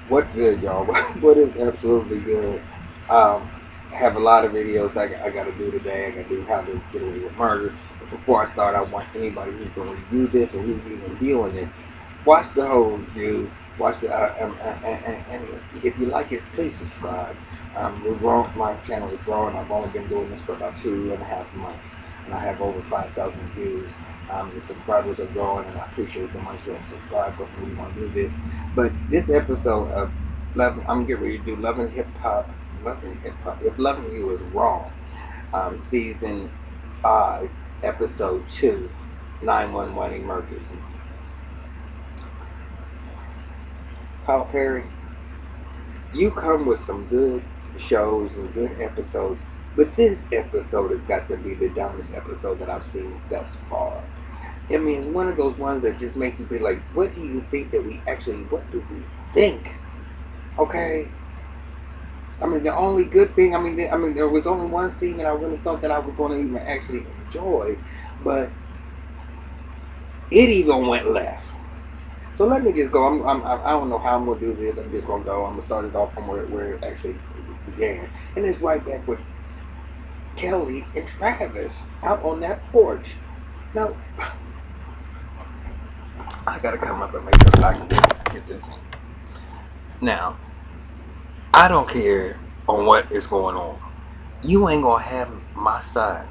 What's good, y'all? What is absolutely good? Um, I have a lot of videos I got to do today. I got to do how to get away with murder. But before I start, I want anybody who's going to review this or who's even viewing this, watch the whole review. Watch the and if you like it, please subscribe. We're growing. My channel is growing. I've only been doing this for about 2.5 months, and I have over 5,000 views. The subscribers are growing, and I appreciate the ones who have subscribed. But we want to do this. But this episode of I'm getting ready to do Loving Hip Hop. If Loving You Is Wrong, season 5, episode 2, 911 emergency. Tyler Perry, you come with some good shows and good episodes, but this episode has got to be the dumbest episode that I've seen thus far. I mean, one of those ones that just make you be like, what do you think that we actually, what do we think? Okay? I mean, the only good thing, there was only one scene that I really thought that I was going to even actually enjoy, but it even went left. So let me just go. I don't know how I'm going to do this. I'm just going to go. I'm going to start it off from where it actually began. And it's right back with Kelly and Travis out on that porch. Now, I got to come up and make sure that I can get this in. Now, I don't care on what is going on. You ain't going to have my son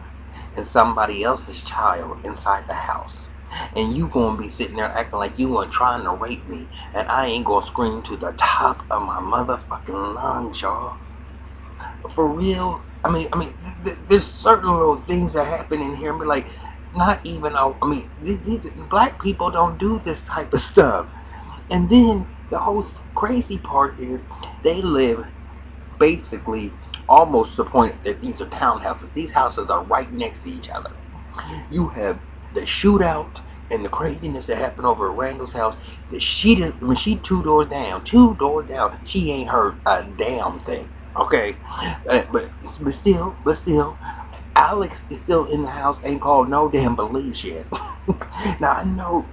and somebody else's child inside the house. And you gonna be sitting there acting like you weren't trying to rape me, and I ain't gonna scream to the top of my motherfucking lungs, y'all. For real. There's certain little things that happen in here, and be like, not even. These black people don't do this type of stuff. And then the whole crazy part is they live basically almost to the point that these are townhouses. These houses are right next to each other. You have the shootout and the craziness that happened over at Randall's house. That when she two doors down, she ain't heard a damn thing. Okay, but still, Alex is still in the house. Ain't called no damn police yet. Now I know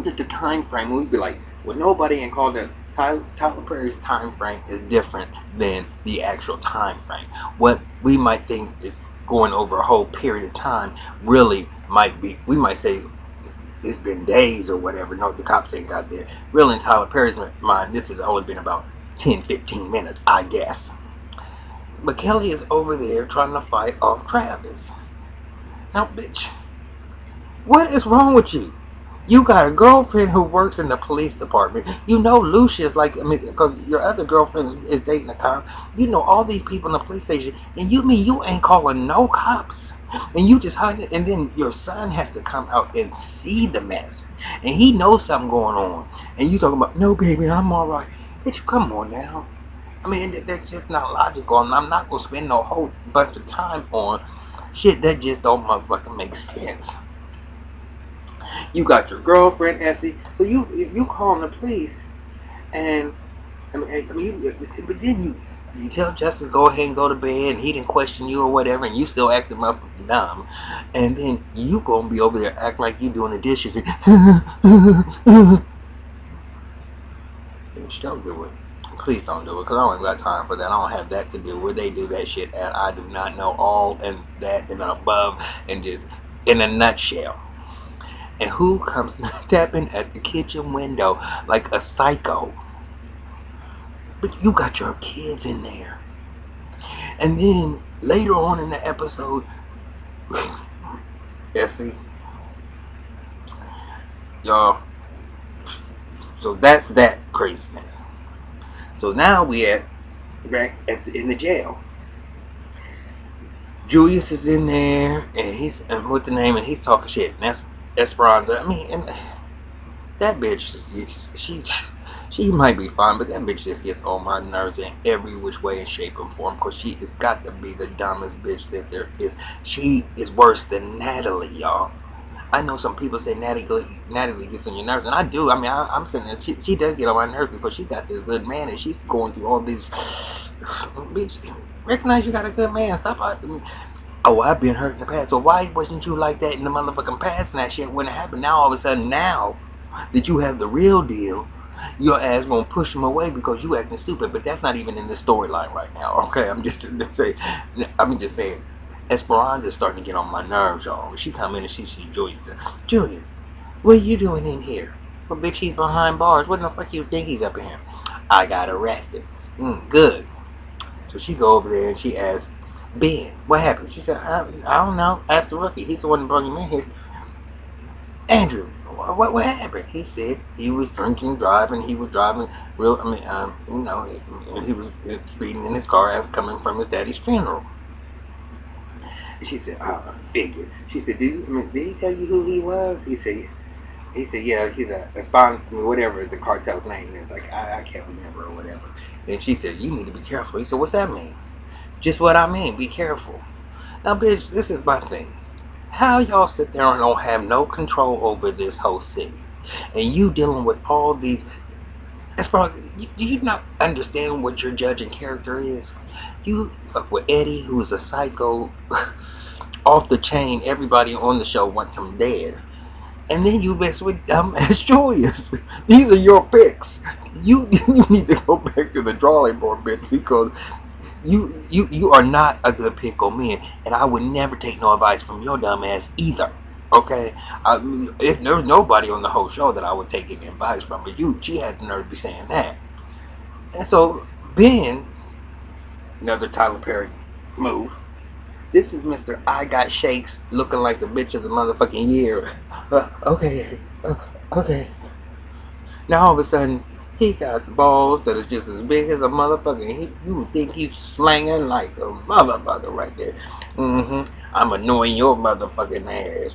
that the time frame we'd be like, well, nobody ain't called that. Tyler Perry's time frame is different than the actual time frame. What we might think is going over a whole period of time really might be, we might say it's been days or whatever. No, the cops ain't got there. Really, in Tyler Perry's mind, this has only been about 10, 15 minutes, I guess. But Kelly is over there trying to fight off Travis. Now, bitch, what is wrong with you? You got a girlfriend who works in the police department. You know Lucius, because your other girlfriend is dating a cop. You know all these people in the police station, and you mean you ain't calling no cops, and you just hiding it. And then your son has to come out and see the mess, and he knows something going on, and you talking about no, baby, I'm all right. Bitch, come on now. I mean, that's just not logical, and I'm not gonna spend no whole bunch of time on shit that just don't motherfucking make sense. You got your girlfriend, Essie. So you calling the police, and but then you tell Justice go ahead and go to bed, and he didn't question you or whatever, and you still acting up dumb, and then you gonna be over there acting like you doing the dishes, and don't do it. Please don't do it, because I don't got time for that. I don't have that to do where they do that shit, and I do not know all and that and above, and just in a nutshell. And who comes tapping at the kitchen window like a psycho? But you got your kids in there. And then later on in the episode, Essie, y'all. So that's that craziness. So now we in the jail. Julius is in there, and he's what's the name, and he's talking shit. And that's Esperanza. I mean, and that bitch, she might be fine, but that bitch just gets on my nerves in every which way and shape and form. Cause she has got to be the dumbest bitch that there is. She is worse than Natalie, y'all. I know some people say Natalie gets on your nerves, and I do. I mean, I'm saying that she does get on my nerves because she got this good man, and she's going through all these. Bitch, recognize you got a good man. Stop. Oh, I've been hurt in the past. So why wasn't you like that in the motherfucking past? And that shit wouldn't happen. Now all of a sudden, now that you have the real deal, your ass gonna push him away because you acting stupid. But that's not even in the storyline right now. Okay, I'm just saying. Esperanza's starting to get on my nerves, y'all. She come in and she see Julius. Julius, what are you doing in here? Well, bitch, he's behind bars. What the fuck you think he's up in here? I got arrested. Good. So she go over there and she asks Ben, what happened? She said, I don't know. Ask the rookie. He's the one that brought him in here. Andrew, what happened? He said he was drinking and driving. He was driving real. He was speeding in his car after coming from his daddy's funeral. And she said, "Oh, I figured." She said, "Did he tell you who he was?" He said, "Yeah, he's a sponsor, whatever the cartel's name is. Like I can't remember or whatever." And she said, "You need to be careful." He said, "What's that mean?" Just what I mean. Be careful. Now, bitch, this is my thing. How y'all sit there and don't have no control over this whole city, and you dealing with all these? That's probably do you not understand what your judging character is? You with Eddie, who's a psycho, off the chain. Everybody on the show wants him dead, and then you mess with dumbass Julius. These are your picks. You need to go back to the drawing board, bitch, because you are not a good pick on men, and I would never take no advice from your dumb ass either. Okay, I mean, if there's nobody on the whole show that I would take any advice from, but she had the nerve to be saying that. And so Ben, another Tyler Perry move. This is Mr. I Got Shakes looking like the bitch of the motherfucking year. Okay, okay. Now all of a sudden, he got the balls that is just as big as a motherfucker. You would think he's slanging like a motherfucker right there. I'm annoying your motherfucking ass.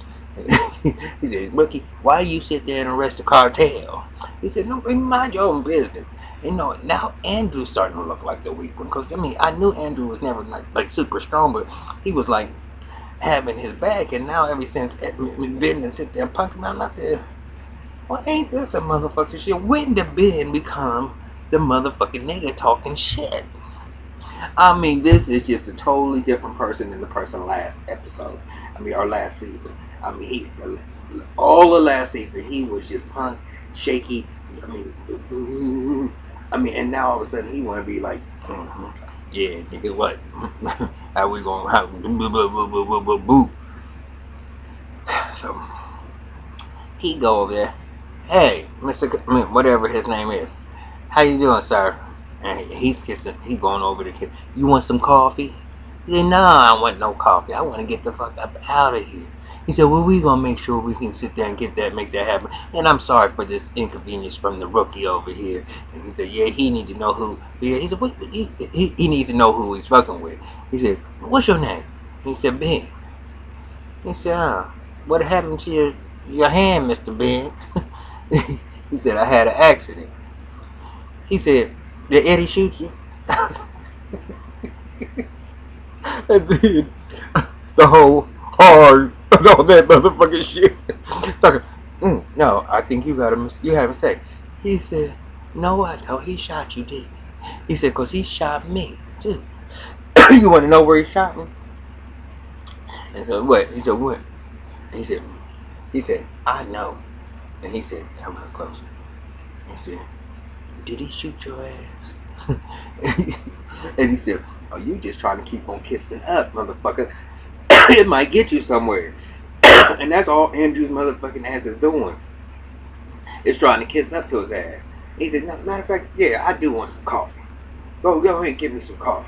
He said, Rookie, why you sit there and arrest the cartel? He said, no, mind your own business. You know, now Andrew's starting to look like the weak one. Because, I mean, I knew Andrew was never like super strong, but he was like having his back. And now ever since Ben sit there and punked him out, and I said, well, ain't this a motherfucking shit? When did Ben become the motherfucking nigga talking shit? I mean, this is just a totally different person than the person last episode. I mean, our last season. I mean, all the last season, he was just punk, shaky. And now all of a sudden he want to be like, yeah, nigga, what? How we gonna, boo. So, he go over there. Hey, whatever his name is. How you doing, sir? And he's going over to kiss. You want some coffee? He said, nah, I don't want no coffee. I want to get the fuck up out of here. He said, well, we gonna make sure we can sit there and make that happen. And I'm sorry for this inconvenience from the rookie over here. And he said, yeah, he need to know who. Yeah, he said, he needs to know who he's fucking with. He said, what's your name? He said, Ben. He said, what happened to your hand, Mr. Ben? He said, I had an accident. He said, did Eddie shoot you? And then the whole hard and all that motherfucking shit. Sucker, no, I think you have a mistake. He said, no, I don't. He shot you, didn't he? He said, because he shot me, too. You want to know where he shot me? And so what? He said, what? He said, I know. And he said, come on closer. He said, did he shoot your ass? And he said, oh, you just trying to keep on kissing up, motherfucker. It might get you somewhere. And that's all Andrew's motherfucking ass is doing. Is trying to kiss up to his ass. He said, no, matter of fact, yeah, I do want some coffee. Go ahead and give me some coffee.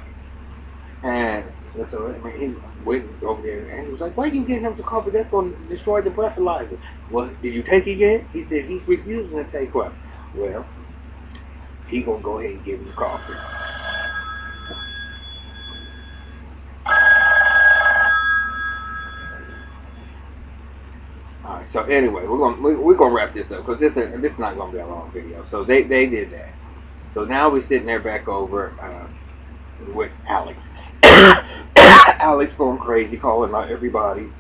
And so he went over there and he was like, why are you getting him some coffee? That's going to destroy the breathalyzer. Well, did you take it yet? He said he's refusing to take one. Well, he gonna go ahead and give him the coffee. All right. So anyway, we're gonna wrap this up because this is not gonna be a long video. So they did that. So now we're sitting there back over with Alex. Alex going crazy, calling out everybody.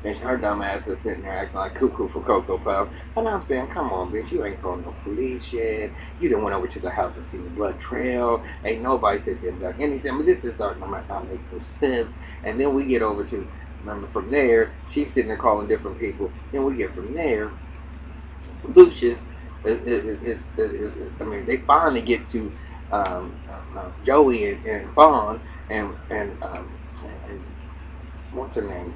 And her dumb ass is sitting there acting like cuckoo for Cocoa Puff. And I'm saying, come on, bitch, you ain't calling no police yet. You done went over to the house and seen the blood trail. Ain't nobody said there done anything. But this is starting to not make no sense. And then we get over to, remember from there, she's sitting there calling different people. Then we get from there, Lucius I mean, they finally get to Joey and Vaughn and what's her name?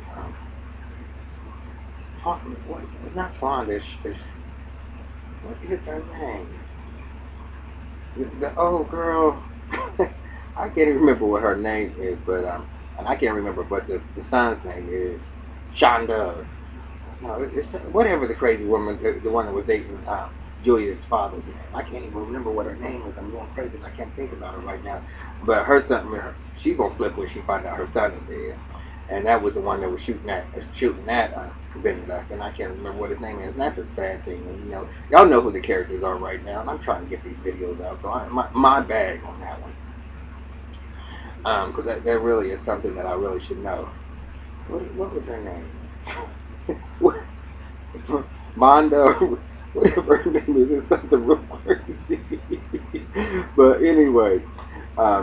What, not Twanda. What is her name? The old girl. I can't even remember what her name is, but and I can't remember what the son's name is. Shonda. No, it's whatever the crazy woman, the one that was dating Julia's father's name. I can't even remember what her name is. I'm going crazy. I can't think about it right now. But her son, she gonna flip when she find out her son is dead, and that was the one that was shooting at Benny Lester. And I can't remember what his name is. And that's a sad thing. And, you know, y'all know who the characters are right now, and I'm trying to get these videos out. So my bag on that one, because that really is something that I really should know. What was her name? What? Mondo, whatever her name is, it's something real crazy. But anyway,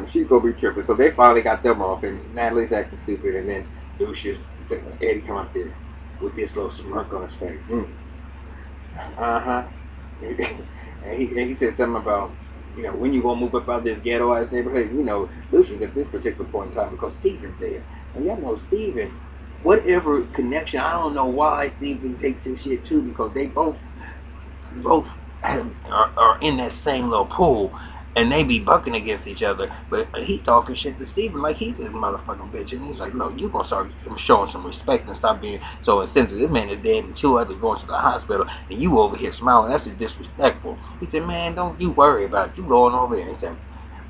she's gonna be tripping. So they finally got them off, and Natalie's acting stupid, and then Lucius, Eddie come up there with this little smirk on his face. Uh huh. And he said something about, you know, when you gonna move up out this ghetto ass neighborhood. You know, Lucius at this particular point in time, because Steven's there, and y'all know Steven, whatever connection, I don't know why Steven takes his shit too, because they both are in that same little pool, and they be bucking against each other. But he talking shit to Steven like he's his motherfucking bitch, and he's like, no, you gonna start showing some respect and stop being so insensitive. This man is dead and two others going to the hospital, and you over here smiling. That's just disrespectful. He said, man, don't you worry about it. You going over there. He said,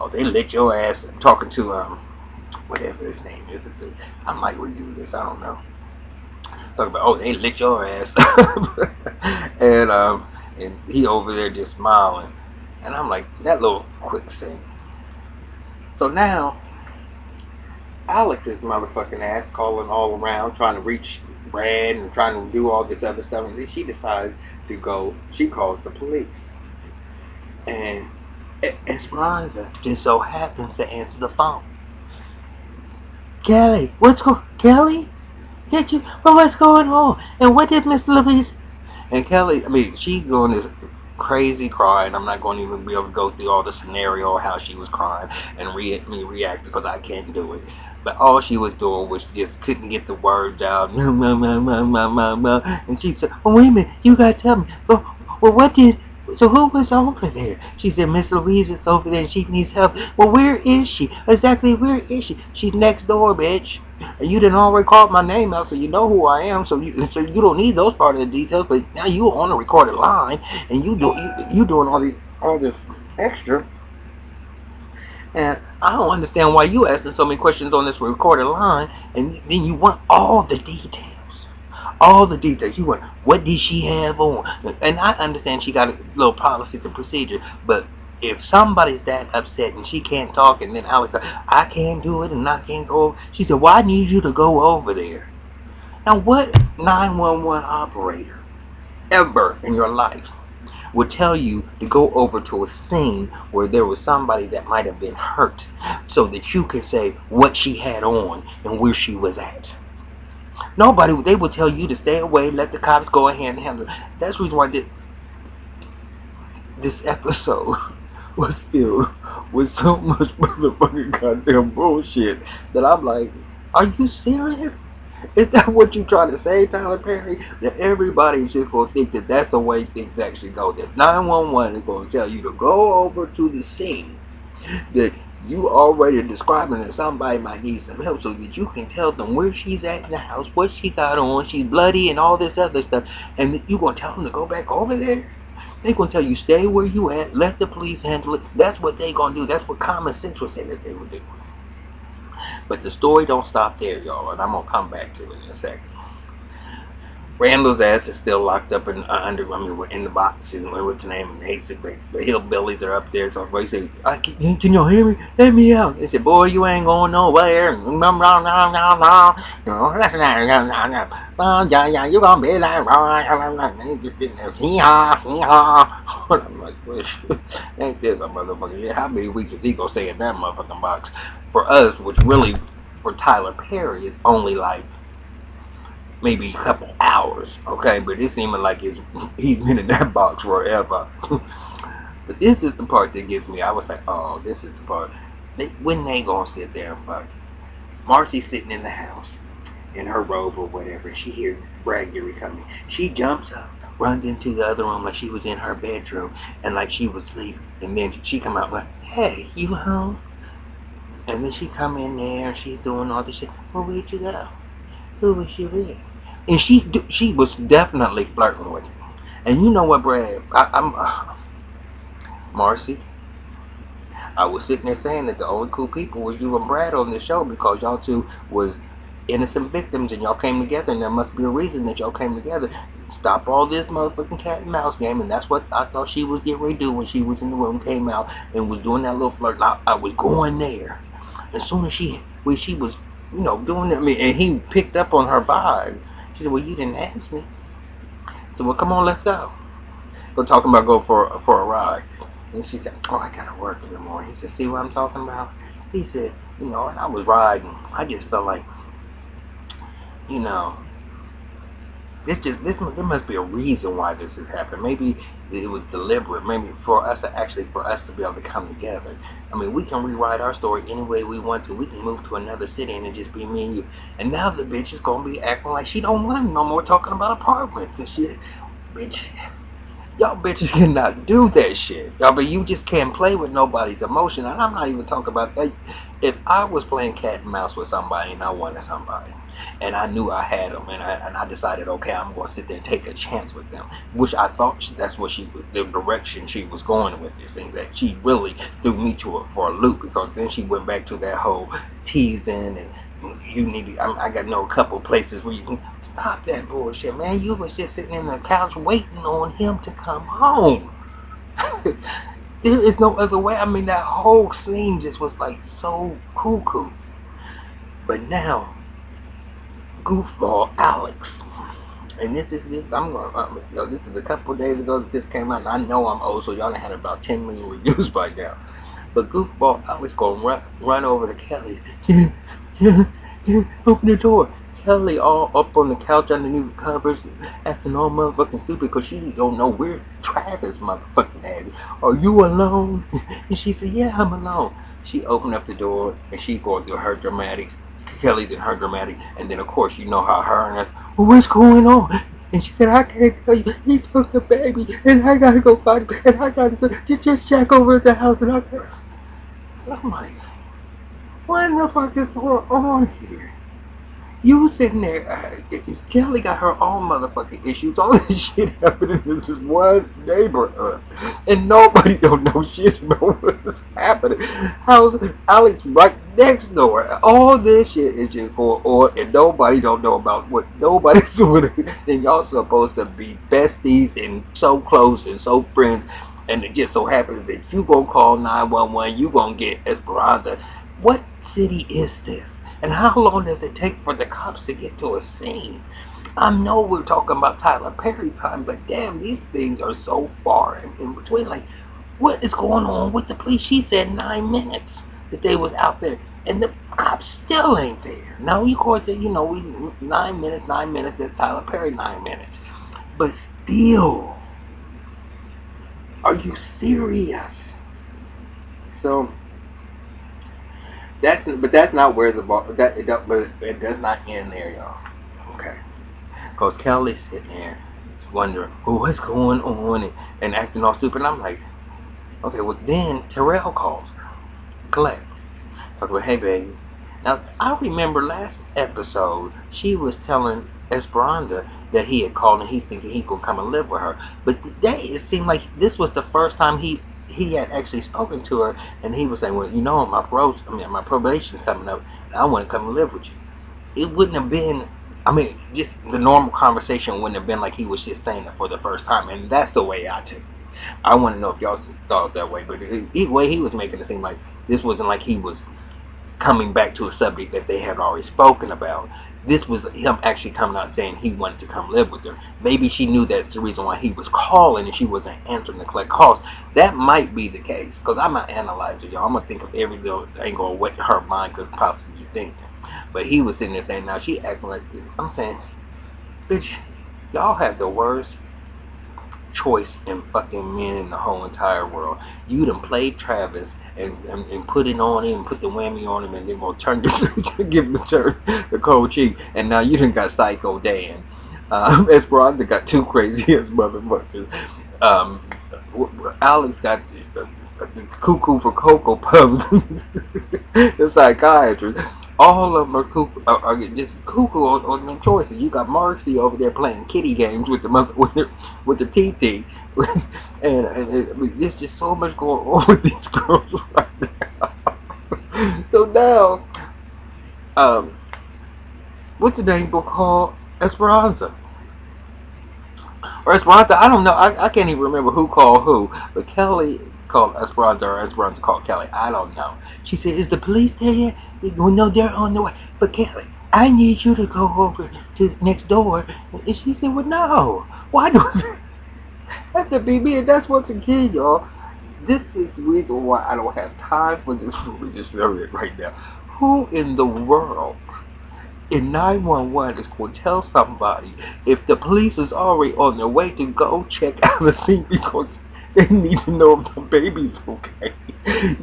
oh, they lit your ass. I'm talking to whatever his name is. I might redo this. I don't know. Talking about, oh, they lit your ass. And he over there just smiling. And I'm like, that little quick scene. So now, Alex's motherfucking ass calling all around, trying to reach Brad and trying to do all this other stuff. And then she decides to go, she calls the police. And Esperanza just so happens to answer the phone. Kelly, Kelly? Did you? Well, what's going on? And what did Mr. Louise? And Kelly, I mean, she's doing this crazy cry, and I'm not going to even be able to go through all the scenario, how she was crying and react, because I can't do it. But all she was doing was just couldn't get the words out. And she said, oh, wait a minute, you got to tell me. So who was over there? She said, Miss Louise is over there and she needs help. Well, where is she? Exactly, where is she? She's next door, bitch. And you didn't already call my name out, so you know who I am. So you don't need those part of the details. But now you on a recorded line, and you doing all this extra. And I don't understand why you asking so many questions on this recorded line, and then you want all the details. All the details. You want, what did she have on? And I understand she got a little policies and procedure, but if somebody's that upset and she can't talk, and then Alex said, I can't do it and I can't go, she said, well, I need you to go over there. Now, what 911 operator ever in your life would tell you to go over to a scene where there was somebody that might have been hurt, so that you could say what she had on and where she was at? Nobody, they would tell you to stay away, let the cops go ahead and handle it. That's the reason why this episode was filled with so much motherfucking goddamn bullshit that I'm like, are you serious? Is that what you trying to say, Tyler Perry? That everybody's just going to think that that's the way things actually go. That 911 is going to tell you to go over to the scene that you already describing that somebody might need some help, so that you can tell them where she's at in the house, what she got on, she's bloody and all this other stuff, and you going to tell them to go back over there? They're going to tell you, stay where you at, let the police handle it. That's what they going to do. That's what common sense would say that they would do. But the story don't stop there, y'all, and I'm going to come back to it in a second. Randall's ass is still locked up in we're in the box, and what's the name? And they said the hillbillies are up there. So they say, can you hear me? Let me out. They said, boy, you ain't going nowhere. You know, yeah, you gonna be like, and they just sitting there, I'm like, ain't this a motherfucker? Yeah, how many weeks is he gonna stay in that motherfucking box? For us, which really, for Tyler Perry, is only like maybe a couple hours, okay? But it seeming like he's been in that box forever. But this is the part that gets me. I was like, oh, this is the part. When they gonna sit there and fuck? Marcy's sitting in the house in her robe or whatever. She hears Brad Geary coming. She jumps up, runs into the other room like she was in her bedroom and like she was asleep. And then she come out like, hey, you home? And then she come in there and she's doing all this shit. Well, where'd you go? Who was you with? And she was definitely flirting with him. And you know what, Brad? I'm Marcy. I was sitting there saying that the only cool people was you and Brad on this show because y'all two was innocent victims and y'all came together, and there must be a reason that y'all came together. Stop all this motherfucking cat and mouse game, and that's what I thought she was getting ready to do when she was in the room, came out and was doing that little flirt. I was going there. As soon as when she was, doing that, and he picked up on her vibe. She said, "Well, you didn't ask me." I said, "Well, come on, let's go." We're talking about go for a ride. And she said, "Oh, I gotta work in the morning." He said, "See what I'm talking about?" He said, and I was riding. I just felt like, you know, there must be a reason why this has happened. Maybe it was deliberate. Maybe for us to be able to come together. I mean, we can rewrite our story any way we want to. We can move to another city and it just be me and you. And now the bitch is gonna be acting like she don't want no more, talking about apartments and shit. Bitch, y'all bitches cannot do that shit. Y'all, but you just can't play with nobody's emotion. And I'm not even talking about that. If I was playing cat and mouse with somebody and I wanted somebody, and I knew I had them, and I decided, okay, I'm going to sit there and take a chance with them, which I thought that's what the direction she was going with this thing, that she really threw me for a loop, because then she went back to that whole teasing and you need to, I got to know a couple places where you can stop that bullshit, man. You was just sitting in the couch waiting on him to come home. There is no other way. I mean, that whole scene just was like so cuckoo. But now, goofball Alex, and this is this is a couple of days ago that this came out, and I know I'm old, so y'all done had about 10 million reviews by now. But goofball Alex gonna run over to Kelly. Yeah, open the door. Kelly all up on the couch underneath the covers, acting all motherfucking stupid because she don't know where Travis motherfucking ass. Are you alone? And she said, yeah, I'm alone. She opened up the door and she going through her dramatics. Kelly did her dramatic, and then of course you know how her and us, well, what's going on? And she said, I can't tell you, he took the baby, and I gotta go find him, and I gotta go, just check over at the house, and I'm like, what the fuck is going on here? You sitting there, Kelly got her own motherfucking issues. All this shit happening in this one neighborhood, and nobody don't know shit about what's happening. How's Alex right next door? All this shit is just going on, and nobody don't know about what nobody's doing. And y'all supposed to be besties and so close and so friends, and it just so happens that you gonna call 911, you gonna get Esperanza. What city is this? And how long does it take for the cops to get to a scene? I know we're talking about Tyler Perry time, but damn, these things are so far in between. Like, what is going on with the police? She said 9 minutes that they was out there, and the cops still ain't there. Now, of course, we 9 minutes, 9 minutes. That's Tyler Perry 9 minutes, but still, are you serious? So. That's not where the ball. But it does not end there, y'all. Okay, because Kelly's sitting there wondering, well, what's going on, and acting all stupid. And I'm like, okay, well then Terrell calls her, Colette, talk about, hey baby. Now I remember last episode she was telling Esperanza that he had called and he's thinking he could come and live with her. But today it seemed like this was the first time he had actually spoken to her, and he was saying, well, my probation's coming up, and I want to come and live with you. It wouldn't have been, just the normal conversation wouldn't have been like he was just saying it for the first time, and that's the way I took it. I want to know if y'all thought that way, but the way he was making it seem like this wasn't like he was coming back to a subject that they had already spoken about. This was him actually coming out saying he wanted to come live with her. Maybe she knew that's the reason why he was calling and she wasn't answering the collect calls. That might be the case, because I'm an analyzer, y'all. I'm going to think of every little angle of what her mind could possibly think. But he was sitting there saying, now she acting like this. I'm saying, Bitch, y'all have the worst choice in fucking men in the whole entire world. You done played Travis and put it on him, put the whammy on him, and then gonna turn give him the cold cheek, and now you done got Psycho Dan. Esperanza got two crazy ass motherfuckers. Um, Alex got the cuckoo for Cocoa Puffs, the psychiatrist. All of them are just cuckoo on their choices. You got Marcy over there playing kitty games with the mother with the TT, and there's just so much going on with these girls right now. So now, um, what's the name book called? Esperanza. Or Esperanza, I don't know. I can't even remember who called who. But Kelly called Esperanza or Esperanza called Kelly. I don't know. She said, "Is the police there yet?" Well, no, they're on the way. But Kelly, I need you to go over to next door. And she said, "Well, no. Why does it have to be me?" And that's once again, y'all. This is the reason why I don't have time for this religious area right now. Who in the world in 911 is going to tell somebody if the police is already on their way to go check out the scene because they need to know if the baby's okay?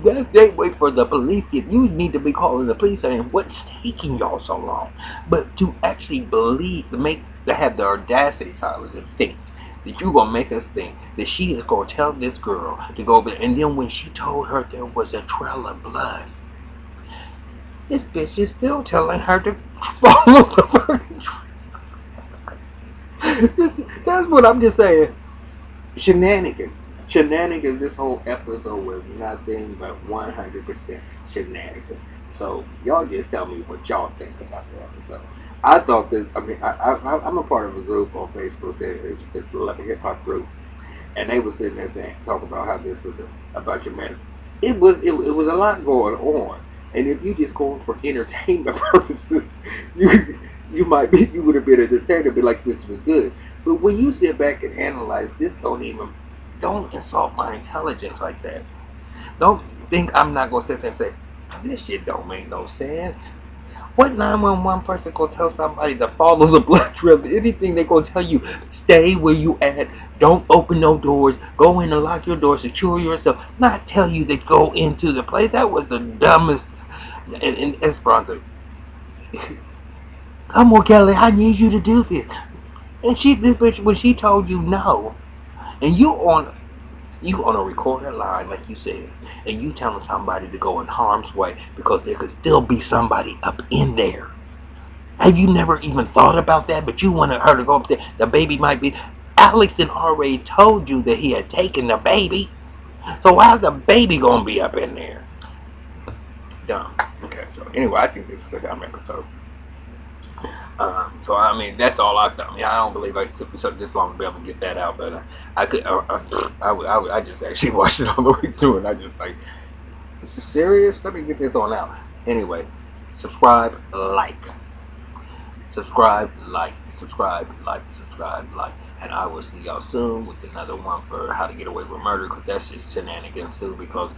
That they wait for the police. You need to be calling the police saying what's taking y'all so long. But to actually believe, to have the audacity, Tyler, to think that you're gonna make us think that she is gonna tell this girl to go over there, and then when she told her there was a trail of blood, this bitch is still telling her to follow the fucking trail. That's what I'm just saying. Shenanigans. Shenanigans. This whole episode was nothing but 100% shenanigans. So y'all just tell me what y'all think about the episode. I thought this. I mean, I'm a part of a group on Facebook that it's the hip hop group, and they were sitting there saying, talking about how this was a bunch of mess. It was a lot going on, and if you just going for entertainment purposes, you would have been entertained and be like, this was good. But when you sit back and analyze this, don't insult my intelligence like that. Don't think I'm not gonna sit there and say this shit don't make no sense. What 911 person gonna tell somebody to follow the blood trail? Anything they gonna tell you, stay where you at, don't open no doors, go in and lock your door, secure yourself, not tell you to go into the place. That was the dumbest. And Esperanza, come on, Kelly, I need you to do this. And this bitch, when she told you no, and you on a recorded line, like you said, and you telling somebody to go in harm's way because there could still be somebody up in there. Have you never even thought about that? But you wanted her to go up there. The baby might be. Alex had already told you that he had taken the baby. So how's the baby gonna be up in there? Dumb. Okay, so anyway, I think this was a dumb episode. So I mean, that's all I've done. I mean, I don't believe I took so this long to be able to get that out, but I could. I just actually watched it all the way through, and I just like, is this serious? Let me get this on out. Anyway, subscribe, like, and I will see y'all soon with another one for How to Get Away with Murder, because that's just shenanigans too. Because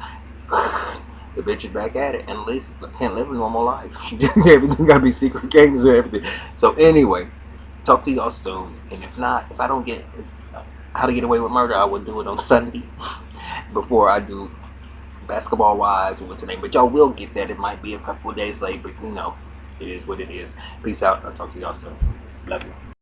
the bitch is back at it, and at least can't live a normal life. Everything gotta be secret games and everything. So anyway, talk to y'all soon. And if not, if I don't get How to Get Away with Murder, I will do it on Sunday before I do Basketball Wives or what's the name. But y'all will get that. It might be a couple of days late, but it is what it is. Peace out. I'll talk to y'all soon. Love you.